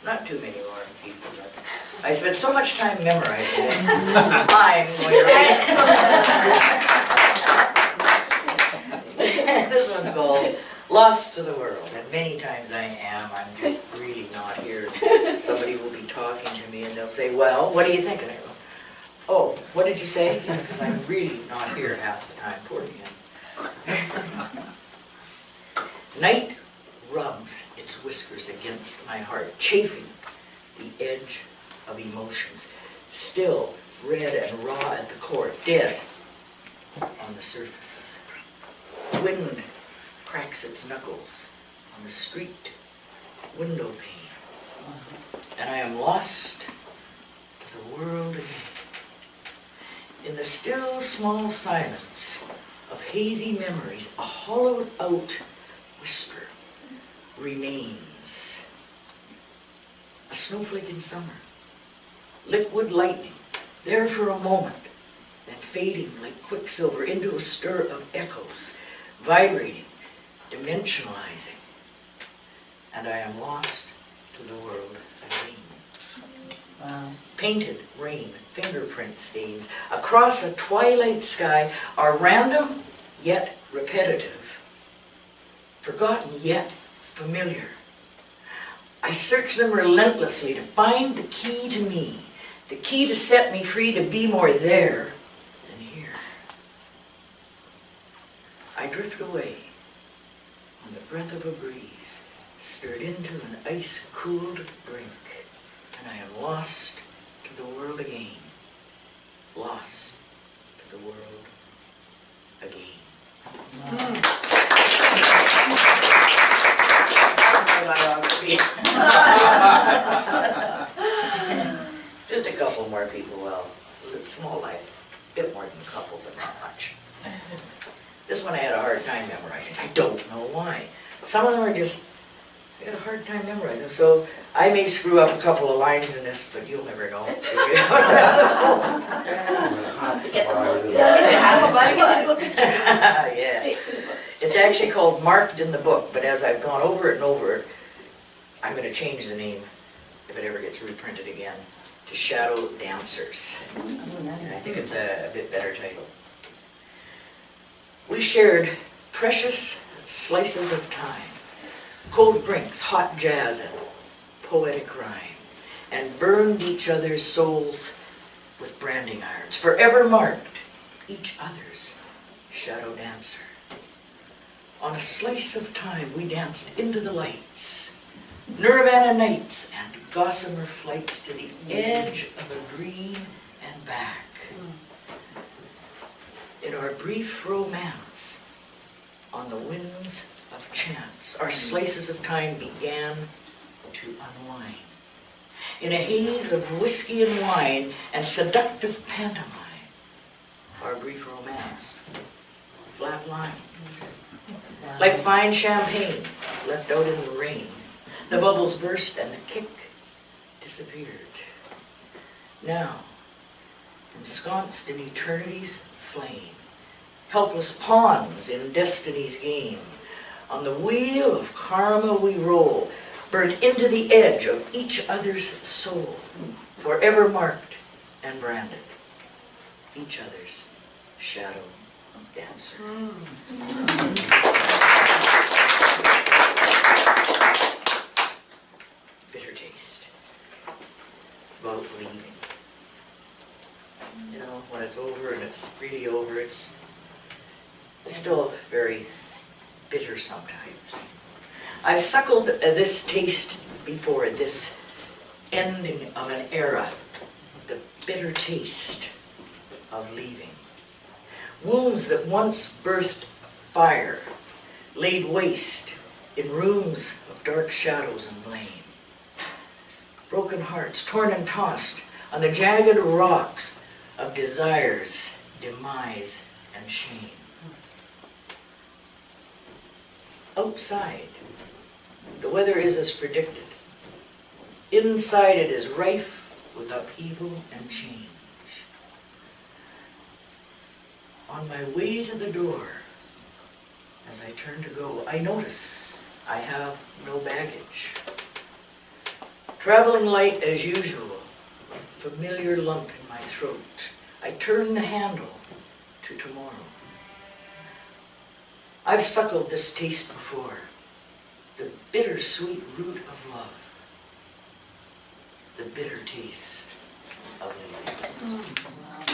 Not too many more people, but I spent so much time memorizing it. I'm going to read it. This one's called Lost to the World. And many times I am. I'm just really not here. Somebody will be talking to me and they'll say, well, what do you think? And I go, oh, what did you say? Because I'm really not here half the time. Poor man. Night rubs its whiskers against my heart, chafing the edge of emotions, still red and raw at the core, dead on the surface. Wind cracks its knuckles on the street window pane, and I am lost to the world again. In the still small silence of hazy memories, a hollowed out whisper remains. A snowflake in summer, liquid lightning, there for a moment, then fading like quicksilver into a stir of echoes, vibrating, dimensionalizing, and I am lost to the world again. Wow. Painted rain, fingerprint stains across a twilight sky are random yet repetitive, forgotten yet familiar. I search them relentlessly to find the key to me, the key to set me free to be more there than here. I drift away on the breath of a breeze, stirred into an ice-cooled brink, and I am lost to the world again, lost to the world again. Biography. Just a couple more people, well, a small life, a bit more than a couple, but not much. This one I had a hard time memorizing. I don't know why. Some of them are just, I had a hard time memorizing. So I may screw up a couple of lines in this, but you'll never know. Yeah. It's actually called Marked in the Book, but as I've gone over it and over it, I'm going to change the name, if it ever gets reprinted again, to Shadow Dancers. And I think it's a bit better title. We shared precious slices of time, cold drinks, hot jazz, and poetic rhyme, and burned each other's souls with branding irons, forever marked each other's shadow dancer. On a slice of time we danced into the lights, Nirvana nights and gossamer flights to the edge of a dream and back. In our brief romance, on the winds of chance, our slices of time began to unwind. In a haze of whiskey and wine and seductive pantomime, our brief romance flatlined. Like fine champagne left out in the rain, the bubbles burst and the kick disappeared. Now, ensconced in eternity's flame, helpless pawns in destiny's game, on the wheel of karma we roll, burnt into the edge of each other's soul, forever marked and branded, each other's shadow dancer. Bitter taste. It's about leaving. You know, when it's over and it's really over, it's still very bitter sometimes. I've suckled this taste before, this ending of an era, the bitter taste of leaving. Wounds that once birthed fire, laid waste in rooms of dark shadows and blame. Broken hearts, torn and tossed on the jagged rocks of desires, demise, and shame. Outside, the weather is as predicted. Inside it is rife with upheaval and change. On my way to the door, as I turn to go, I notice I have no baggage. Traveling light as usual, a familiar lump in my throat. I turn the handle to tomorrow. I've suckled this taste before, the bittersweet root of love, the bitter taste of living.